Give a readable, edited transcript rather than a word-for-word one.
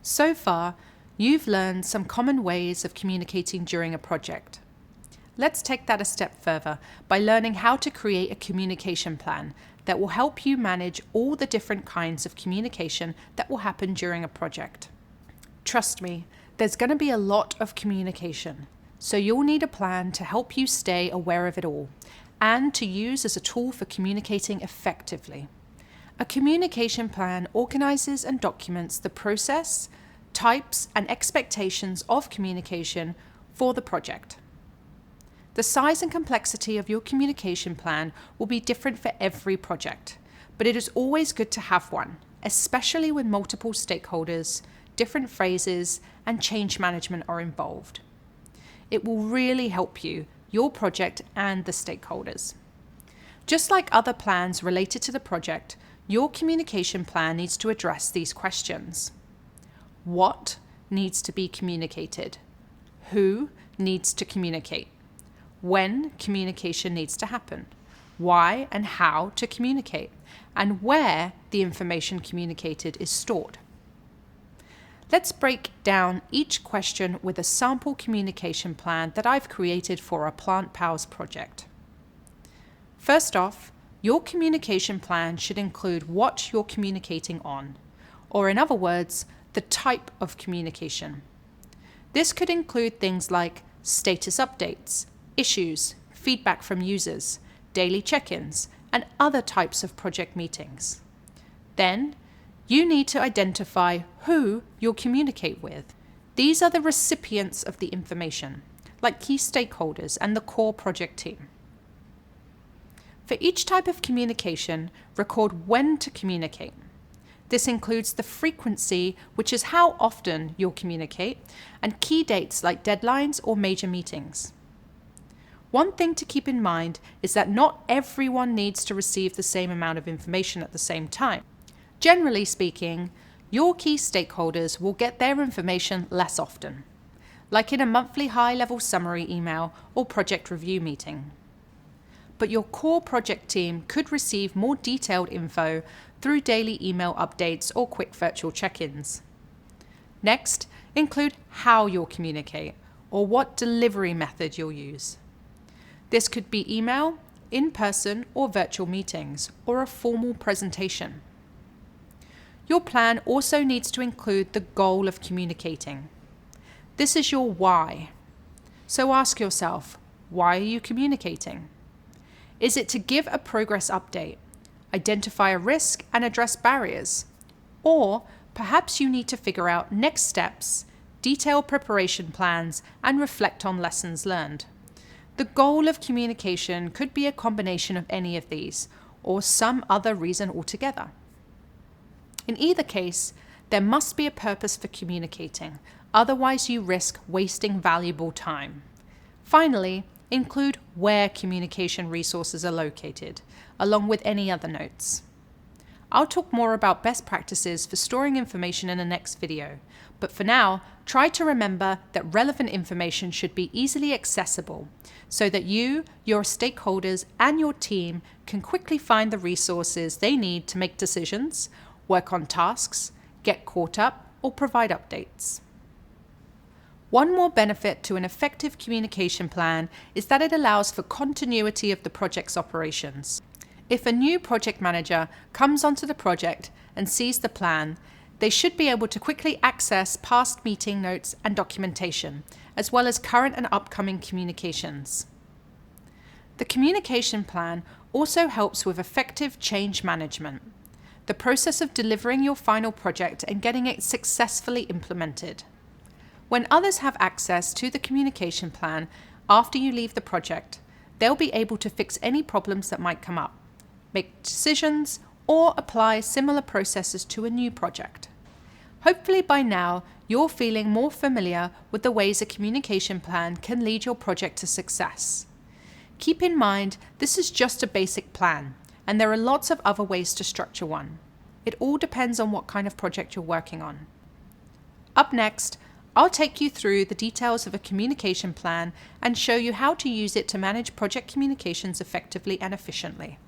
So far, you've learned some common ways of communicating during a project. Let's take that a step further by learning how to create a communication plan that will help you manage all the different kinds of communication that will happen during a project. Trust me, there's going to be a lot of communication, so you'll need a plan to help you stay aware of it all and to use as a tool for communicating effectively. A communication plan organizes and documents the process, types, and expectations of communication for the project. The size and complexity of your communication plan will be different for every project, but it is always good to have one, especially when multiple stakeholders, different phases, and change management are involved. It will really help you, your project, and the stakeholders. Just like other plans related to the project, your communication plan needs to address these questions. What needs to be communicated? Who needs to communicate? When communication needs to happen? Why and how to communicate? And where the information communicated is stored. Let's break down each question with a sample communication plan that I've created for our Plant Pals project. First off, your communication plan should include what you're communicating on, or in other words, the type of communication. This could include things like status updates, issues, feedback from users, daily check-ins, and other types of project meetings. Then, you need to identify who you'll communicate with. These are the recipients of the information, like key stakeholders and the core project team. For each type of communication, record when to communicate. This includes the frequency, which is how often you'll communicate, and key dates like deadlines or major meetings. One thing to keep in mind is that not everyone needs to receive the same amount of information at the same time. Generally speaking, your key stakeholders will get their information less often, like in a monthly high-level summary email or project review meeting. But your core project team could receive more detailed info through daily email updates or quick virtual check-ins. Next, include how you'll communicate or what delivery method you'll use. This could be email, in-person or virtual meetings, or a formal presentation. Your plan also needs to include the goal of communicating. This is your why. So ask yourself, why are you communicating? Is it to give a progress update, identify a risk and address barriers? Or perhaps you need to figure out next steps, detail preparation plans, and reflect on lessons learned. The goal of communication could be a combination of any of these, or some other reason altogether. In either case, there must be a purpose for communicating, otherwise you risk wasting valuable time. Finally, include where communication resources are located, along with any other notes. I'll talk more about best practices for storing information in the next video, but for now, try to remember that relevant information should be easily accessible so that you, your stakeholders, and your team can quickly find the resources they need to make decisions, work on tasks, get caught up, or provide updates. One more benefit to an effective communication plan is that it allows for continuity of the project's operations. If a new project manager comes onto the project and sees the plan, they should be able to quickly access past meeting notes and documentation, as well as current and upcoming communications. The communication plan also helps with effective change management, the process of delivering your final project and getting it successfully implemented. When others have access to the communication plan after you leave the project, they'll be able to fix any problems that might come up, make decisions, or apply similar processes to a new project. Hopefully by now, you're feeling more familiar with the ways a communication plan can lead your project to success. Keep in mind, this is just a basic plan, and there are lots of other ways to structure one. It all depends on what kind of project you're working on. Up next, I'll take you through the details of a communication plan and show you how to use it to manage project communications effectively and efficiently.